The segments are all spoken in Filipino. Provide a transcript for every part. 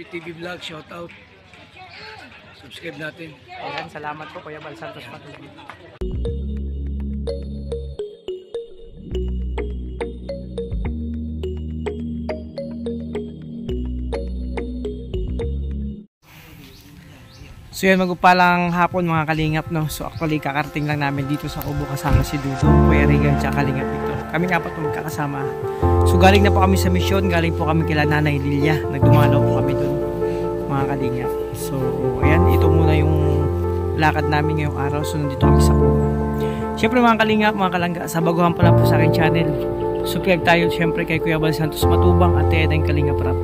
TV Vlog, shout out. Subscribe natin. Ayan, salamat po Kuya Bal Santos Matubang. So yun, magupalang hapon mga kalingap, no. So actually kakarating lang namin dito sa Kubo kasama si Dudong, Kuya Regan, tsaka Kalingap Victor. Kami apat po magkakasama. So galing na po kami sa misyon, galing po kami kila Nanay Lilia. Nagdumalaw po kami dun mga kalingap. So ayan, ito muna yung lakad namin ngayong araw. So nandito kami sa Kubo. Siyempre mga kalingap, mga kalangga, sa baguhan pa lang po sa akin channel, subscribe tayo siyempre kay Kuya Bal Santos Matubang at Tedeng Kalingap Rap.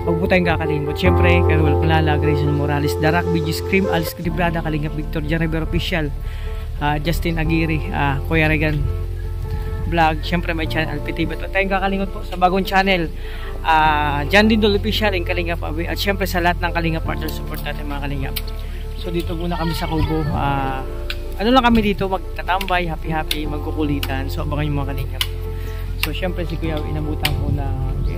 Huwag po tayong kakalimot. Siyempre, Carol Palala, Grayson Morales, Darak, BG Scream, Alice Cribrada, Kalingap Victor, Jan Rivera Official, Justin Aguirre, Kuya Regan Vlog. Siyempre, may channel LPT. Ba't tayong kakalimot po sa bagong channel, Jan Dindol Official, and Kalingap Abe. At siyempre, sa lahat ng Kalingap partner support natin mga Kalingap. So, dito muna kami sa Kubo. Ano lang kami dito, magtatambay, happy-happy, magkukulitan. So, abangan yung mga Kalingap. So, siyempre, si Kuya inabutan ko na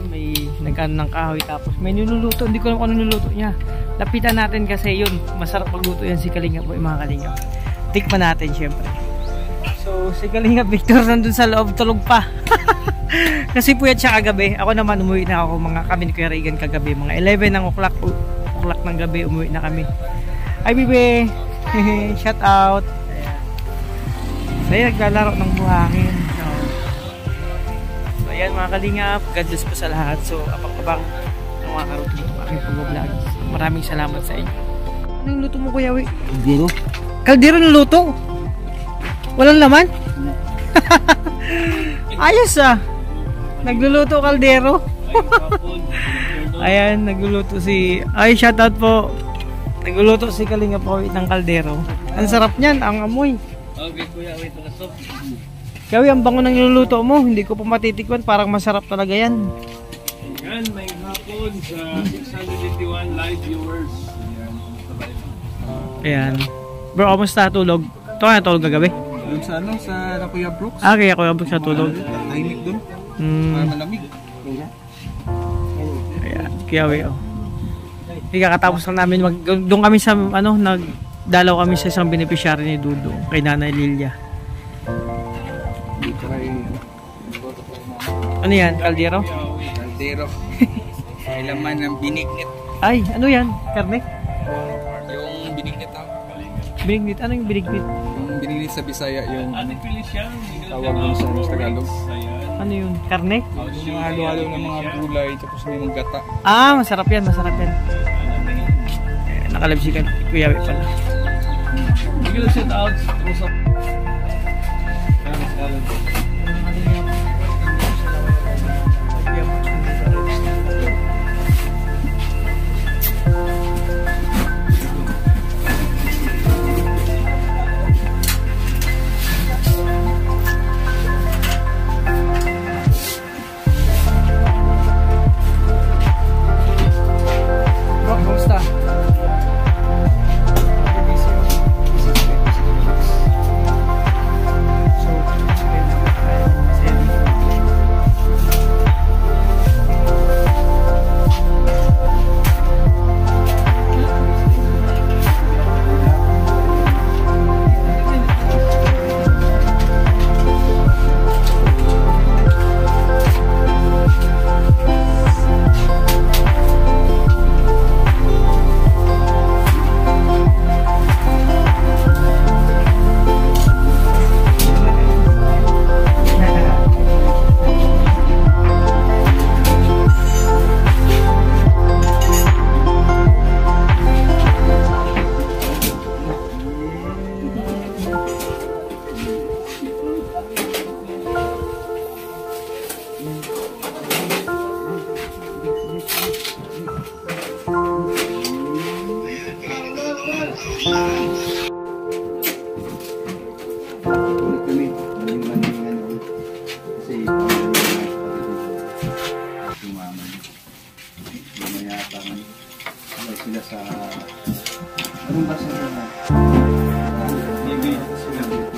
may nagkano ng kahoy tapos may niluluto, hindi ko alam kung ano niluluto niya. Lapitan natin kasi yun, masarap magluto yan si Kalingap po, mga Kalingap. Tikman natin syempre. So si Kalingap Victor nandun sa loob, tulog pa. Kasi puyat siya kagabi. Ako naman umuwi na ako, kami ni Kuya Regan kagabi, mga 11 ng o'clock ng gabi umuwi na kami. Ay bibe, shout out. Ayan, naglalaro ng buhangin. Ayan mga Kalingap, God bless po sa lahat. So abang-abang ng mga karutin ko aking pag-vlog. Maraming salamat sa inyo. Ano yung luto mo Kuya Wi? Kaldero. Kaldero na luto? Walang laman? Ayos nagluluto kaldero. Ayan, nagluluto si... Ay, shoutout po. Nagluluto si Kalingap Wi ng kaldero. Ang sarap niyan, ang amoy. Okay Kuya Wi, palasok. Gawi, ang bango ng niluluto mo, hindi ko pa matitikman, parang masarap talaga yan. Yan, may hapon sa 681 live viewers. Ayan. Bro, kamusta tulog? Ito ka natulog kagabi? Doon sa ano, sa Kuya Brooks. Kaya Kuya Brooks natulog. Tahimik doon. Malamig. Ayan, Kuya oh. Hindi kakatapos lang namin, doon kami sa, nagdalaw kami sa isang beneficiary ni Dudo, kay Nanay Lilia. Ano yan? Kaldero? Kaldero. May laman ng binignit. Ay, ano yan? Karne? Yung binignit ako. Binignit? Ano yung binignit? Yung binignit sa Bisaya, yung tawag mo sa Tagalog. Ano yun? Karne? Yung halo-halo ng mga gulay, tapos may mga gata. Masarap yan, masarap yan. Nakalab si Kuya Wi pala. Bigyan lang shout out. Sila sa anong basa nila? Maybe sila dito.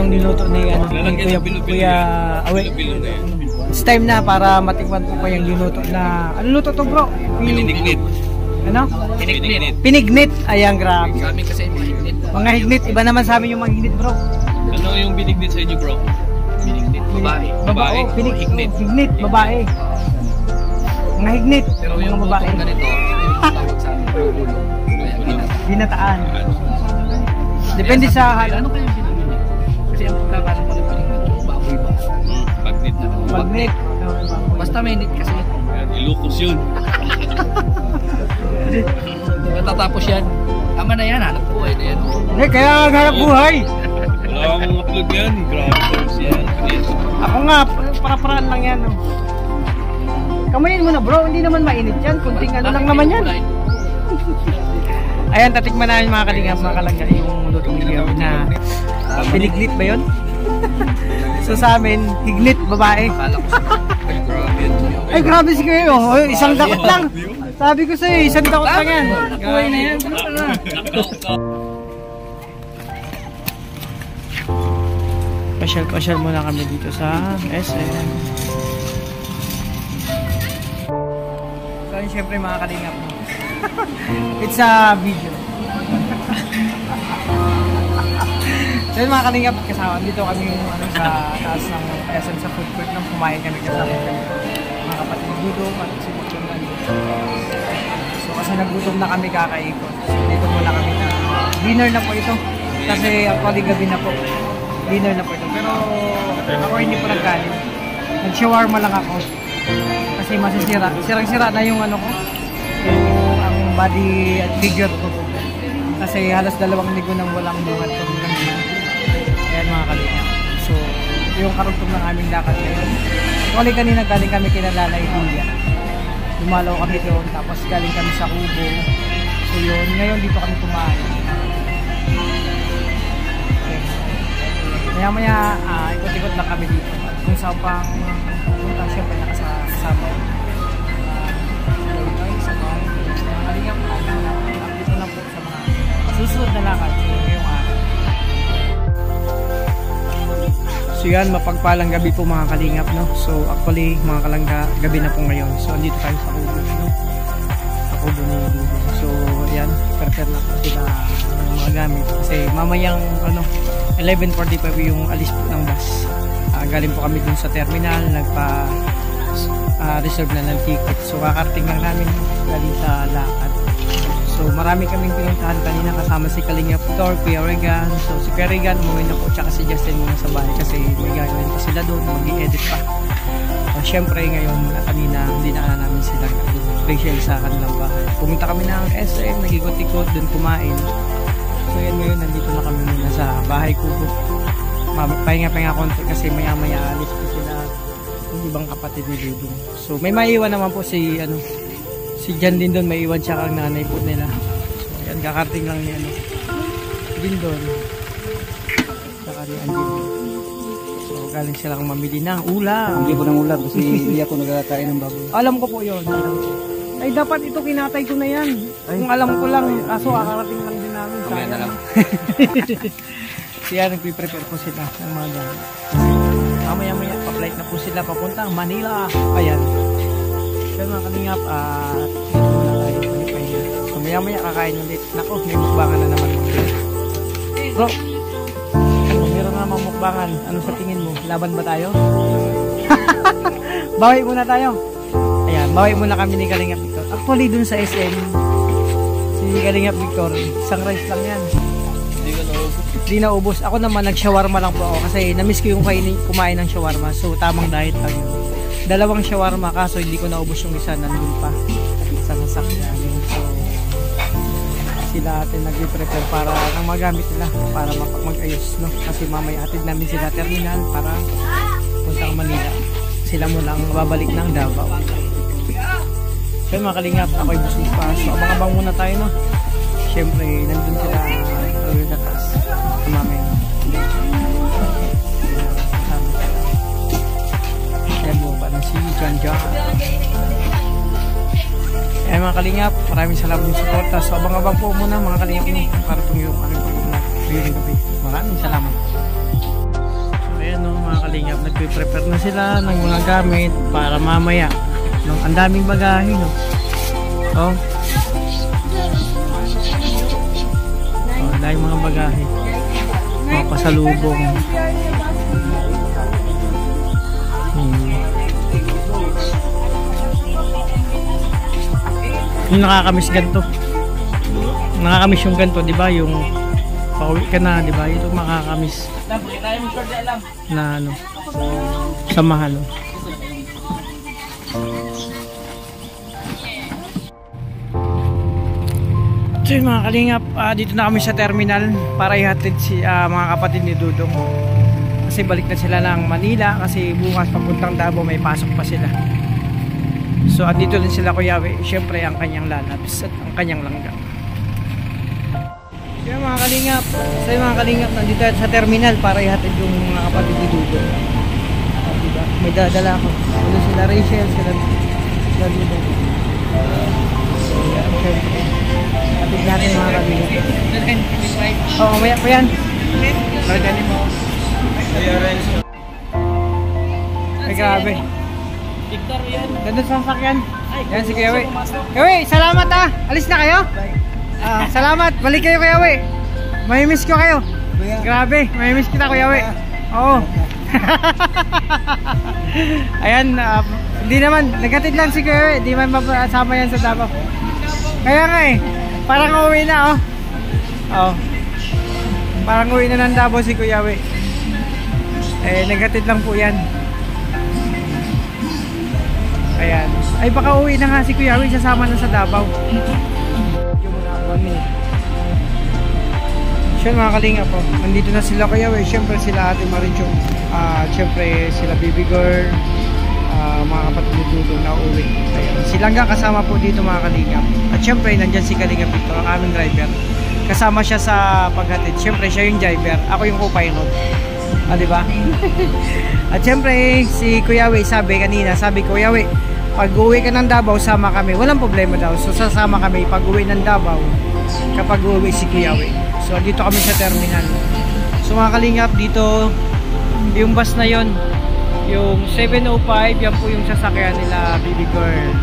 yung niluto ni, ano, ni Lalagyan Kuya, ng pilo-pilo Kuya yan. Awe. Pilo-pilo na yan. It's time na para matikman po pa yung niluto na, ano luto to bro? Pinignit. Ano? Pinignit. Pinignit. Ayan, grabe. Sa amin kasi mahignit. Mga hignit, iba naman sa amin yung mga hignit bro. Ano yung pinignit sa inyo, bro? Pinignit. Babae. Babae. Oh, Hignit. hignit, babae. Mga hignit, Pero mga yung babae. lutong ganito, tawag sa amin ulo. Kaya ginata. Binataan. Depende sa hal. Ano kaya yung pinignit? Kasi ang pagkakaroon ko ng pinignit, baboy ba? Pagnit na. Magnit. Basta may nit kasi. Yan, Ilocos yun. Matatapos yan. Tama na yan, hanap buhay na yan. Hindi, kaya hanap buhay. Wala akong upload yan. Grabe course yan. Ako nga, para-paraan lang yan. Oh. Kamayin mo na bro, hindi naman mainit yan. Kunting ano lang naman yan. Ayan, tatikman namin mga kalingap, mga kalangga, yung lutong ligaw na pinignit ba yun? So sa amin, hignit, babae. Akala ko sa grabe yun. Ay grabe si Kuya, oh. Isang dakot lang. Sabi ko sa'yo, isang dakot lang yan. Buhay na yan. Pasyal-pasyal muna kami dito sa SM. So yun, syempre mga kalingap mo. It's a video. So yun mga kalingap, kasama dito kami ano, sa taas ng SM sa food court nang kumain kami kasama kami. Mga kapatid dito, at si Bukong So kasi nagutom na kami kakaikot. So dito muna kami na dinner na po ito. Kasi actually gabi na po. Dinner na po ito. Pero ako hindi po nagkanin. Nag-shawarma lang ako. Kasi masisira. Sirang-sira na yung ano ko. Yung ang body at figure ko po. Kasi halos 2 linggo nang walang bungat ko. Ayan mga kalina. So, ito yung karugtong ng aming lakad ngayon. Actually kanina galing kami kina Lalay Julia. Lumalaw kami doon. Tapos galing kami sa Kubo. So yun. Ngayon dito kami kumain. Maya-maya, ikot-ikot lang kami dito. At kung saan pang punta, syempre nakasama. Sa bahay. Kalingap na dito lang po sa mga susunod na lakad ngayong araw. So yan, mapagpalang gabi po mga kalingap, no? So actually, mga kalangga, gabi na po ngayon. So andito tayo sa Kubo, no? Sa Kubo ni Dudu. So yan, prepare na po sila ng mga gamit. Kasi mamayang, 11:45 yung alis po ng bus. Galing po kami dun sa terminal, nagpa-reserve na ng ticket. So kakarating lang namin galing sa lakad. So marami kaming pinuntahan kanina kasama si Kalingap Tor, Kuya Regan. So si Kuya Regan umuwi na po, tsaka si Justin muna sa bahay kasi may gagawin pa sila doon, mag-i-edit pa. So syempre ngayon, kanina hindi na namin sila special sa kanilang bahay. Pumunta kami ng SM, nag-ikot-ikot, doon kumain. So yan, ngayon nandito na kami muna sa bahay ko. Pahinga-pahinga konti kasi maya-maya alis po sila yung ibang kapatid ni Dudong. So may maiwan naman po si Jan din doon, may iwan siya kang nanay po nila. So yan, kakarating lang ni din doon. Saka ni Angel. So galing silang mamili ng ulam. Hindi ko ng ulam kasi hindi ako nagkakain ng baboy. Alam ko po yun. Ay dapat ito kinatay ko na yan. Kung alam ko lang, aso kakarating lang din namin. Mamaya na lang. Siya nagpiprepare po sila ng mga gamit. Mamaya-maya, pa-flight na po sila papuntang Manila. Ayan. Kaya mga kalingap, dito na tayo pahipahinga. So maya-maya kakain ulit. Naku, may mukbangan na naman. Bro, meron na naman mukbangan. Ano sa tingin mo? Laban ba tayo? Bawi muna tayo. Ayan, bawi muna kami ni Kalingap Victor. Actually, dun sa SM, si Kalingap Victor, isang rice lang yan. Hindi na ubos. Ako naman, nag-shawarma lang po ako kasi na-miss ko yung kumain ng shawarma. So, tamang diet lang yun. 2 shawarma kaso hindi ko naubos yung isa, nandun pa sa sasakyan. So, sila atin nag-prepare para ang magamit nila para mag-ayos, no? Kasi mamaya atid namin sila terminal para puntang Manila. Sila muna ang babalik ng Davao. So mga kalingap, ako'y busog pa. So abang-abang muna tayo, no? Siyempre, nandun sila sa taas. Mamaya. Yan mo ba na si Jan Jan? Eh mga kalingap, maraming salamat ng suporta. So abang-abang po muna mga kalingap, no? Para itong yung aming pag-vlog. Maraming salamat. Ayan no, mga kalingap, nagpe-prepare na sila ng mga gamit para mamaya. No, ang daming bagahe no. Oh. Oh, daming mga bagahe. Oh, pasalubong. Yung nakakamiss ganito. Nakakamiss yung ganito, di ba? Yung pauwi ka na, di ba? Ito makakamiss. Na ano, samahan. No? So yun mga kalingap, dito na kami sa terminal para ihatid si mga kapatid ni Dudong. Kasi balik na sila ng Manila kasi bukas papuntang Davao may pasok pa sila. So andito din sila Kuya Yawe, syempre ang kanyang lalabs at ang kanyang langgam. So yun mga kalingap, nandito sa terminal para ihatid yung mga kapatid ni Dudong. Diba? May dadala ako. Ano sila Rachel, sila Dudong. So yan, syempre. Hatid natin mga kalingap. Oo, mamaya pa yan. Laganin mo. Ay grabe. Victor yan. Ganda sa sasakyan. Yan si Kuya Yawe. Yawe, salamat Alis na kayo? Salamat. Balik kayo Kuya Yawe. May miss ko kayo. Grabe, may miss kita Kuya Yawe. Oo. Ayan, hindi naman, nagatid lang si Kuya Yawe. Hindi man mapasama yan sa Davao. Kaya nga parang uwi na oh. Parang uwi na ng Davao si Kuya Yawe. Nagatid lang po yan. Ayan. Ay baka uwi na nga si Kuya Yawe, sasama na sa Davao. Yung muna ako Siyempre mga kalinga po, nandito na sila Kuya Yawe. Siyempre sila Ate Marichong, siyempre sila Baby Girl, mga kapatid ni Dudong na uwi. Ayan. Silang nga kasama po dito mga kalinga. At siyempre nandyan si Kalinga Victor, ang aming driver. Kasama siya sa paghatid. Siyempre siya yung driver, ako yung co-pilot. Diba? At siyempre si Kuya Yawe sabi Kuya Yawe, pag uwi ka ng Davao sama kami, walang problema daw. So sasama kami pag uwi ng Davao kapag uwi si Kuya Yawe. So dito kami sa terminal. So mga kalingap, dito yung bus na yon, yung 705, yan po yung sasakyan nila Baby Girl,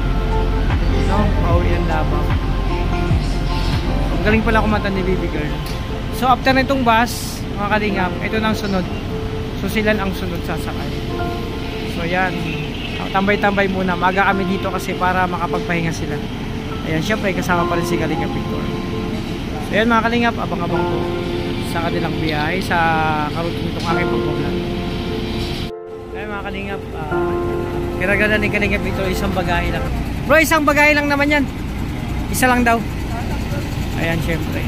no? Pauwi ng Davao. Ang galing pala kumanta ni Baby Girl. So after nitong bus mga kalingap, ito nang sunod. So sila ang sunod sasakay. So yan, tambay-tambay muna. Maga kami dito kasi para makapagpahinga sila. Ayan, syempre kasama pa rin si Kalinga Victor. So yan mga kalingap, abang-abang po sa kanilang biyahe sa karutin itong aking pagbablog. Ayan mga kalingap, kiragala ni Kalinga Victor, isang bagahe lang. Bro, isang bagahe lang naman yan. Isa lang daw. Ayan, syempre.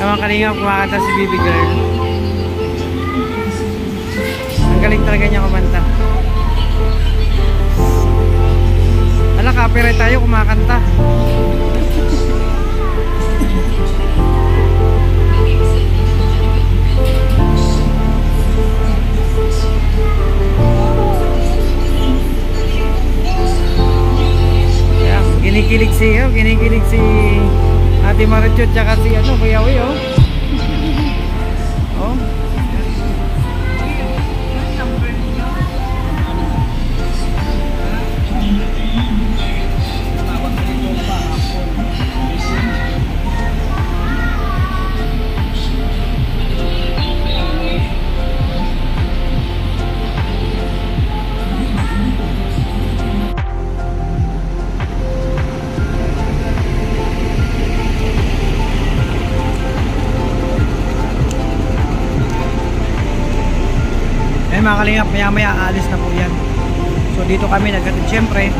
Mga kalingap, kumakanta si Baby Girl. Ang galing talaga niya kumanta. Ala, copyright tayo kumakanta. Yeah, ginikilig si Ate Marichot tsaka si Kuya Yawe oh. Mga kalingap, maya aalis na po yan. So dito kami naghatid, syempre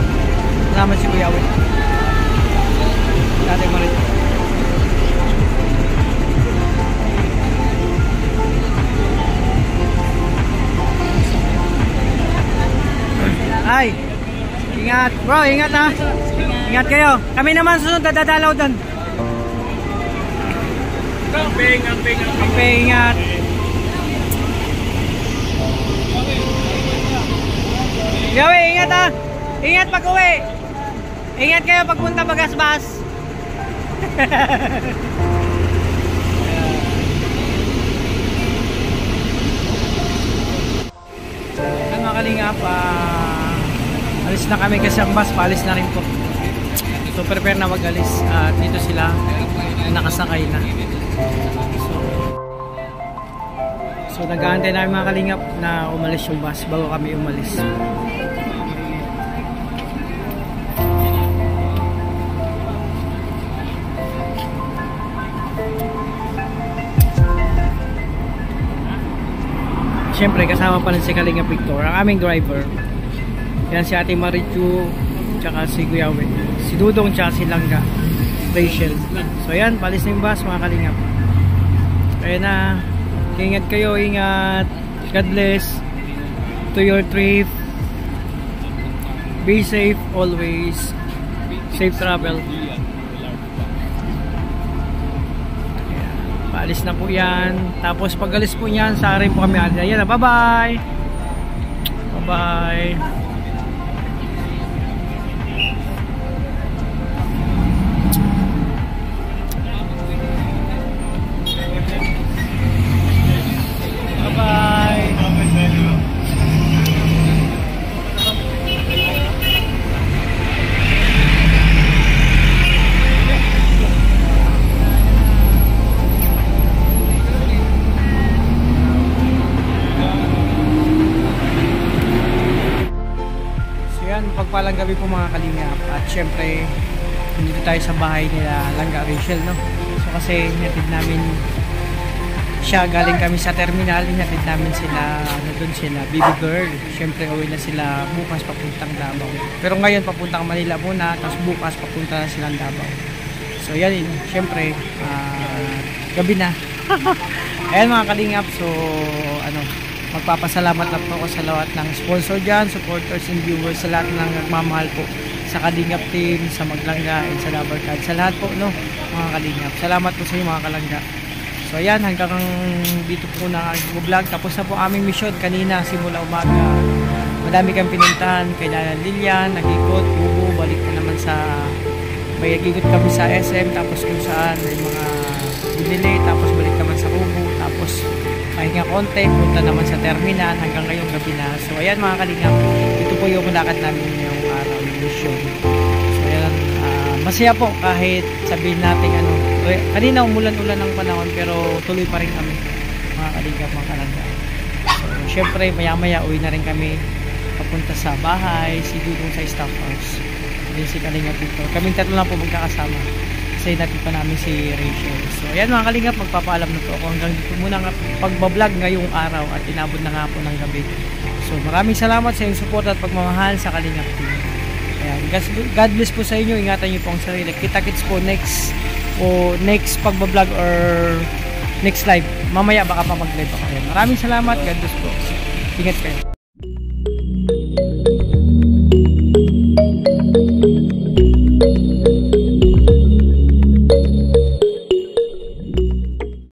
salamat si Kuya Yawe, Ate Marit. Ay, ingat bro, ingat ha. Ingat kayo. Kami naman sunod dadalaw doon. Amping. Amping, ingat. Gawi, ingat ha. Ingat pag uwi. Ingat kayo pagpunta Bagasbas. Ang mga kalingap, alis na kami kasi ang bus, paalis na rin po. So prepare na mag-alis at dito sila nakasakay na. So nag-aantay namin mga kalingap na umalis yung bus bago kami umalis. Siyempre kasama pa rin si Kalingap Victor, ang aming driver. Yan si Ate Marichu, tsaka si Kuya Wen, si Dudong, tsaka si Langga, Rachel. So yan, palis na yung bus mga Kalingap. Kaya na, ingat kayo, ingat. God bless to your trip. Be safe always. Safe travel. Paalis na po yan. Tapos pag alis po yan, sa rin po kami. Ayan na, bye bye. Bye bye. Bye bye. Pagpalang gabi po mga Kalingap, at syempre dito tayo sa bahay nila Langga, Rachel, no? So kasi hinatid namin siya, galing kami sa terminal, hinatid namin sila, doon sila, baby girl. Syempre uwi na sila bukas papuntang Davao, pero ngayon papuntang Manila muna, tapos bukas papunta na silang Davao. So yan, syempre gabi na. Ayan mga Kalingap, so ano, magpapasalamat lang po ako sa lahat ng sponsor dyan, supporters and viewers, sa lahat ng nagmamahal po sa Kalingap team, sa Maglangga and sa Labarcad, sa lahat po, no, mga Kalingap. Salamat po sa inyo mga Kalangga. So ayan, hanggang dito po na ang vlog. Tapos na po aming mission kanina simula umaga. Madami kang pinuntahan kay Nana Lilian, nag-ikot, Kubo, balik na naman sa, may nag-ikot kami sa SM, tapos kung saan may mga binili, tapos balik naman sa Kubo, tapos pahinga konti, punta naman sa terminal hanggang ngayong gabi na. So ayan mga Kalingap, ito po yung lakad namin ngayong araw ng mission. So ayan, masaya po kahit sabihin natin ano, kanina umulan-ulan ng panahon pero tuloy pa rin kami mga Kalingap, mga Kalangga. So syempre maya-maya uwi na rin kami papunta sa bahay, si Dudong sa staff house, din si Kalingap Victor. Kaming tatlo lang po magkakasama. Kasi natin pa namin si Rachel. So ayan mga Kalingap, magpapaalam na po ako. Hanggang dito muna nga pagbablog ngayong araw at inabot na nga po ng gabi. So maraming salamat sa inyong support at pagmamahal sa Kalingap team. Ayan, God bless po sa inyo. Ingatan niyo po ang sarili. Kita-kits po next pagbablog or next live. Mamaya baka pa mag-live ako. Ayan, maraming salamat. God bless po. Ingat kayo.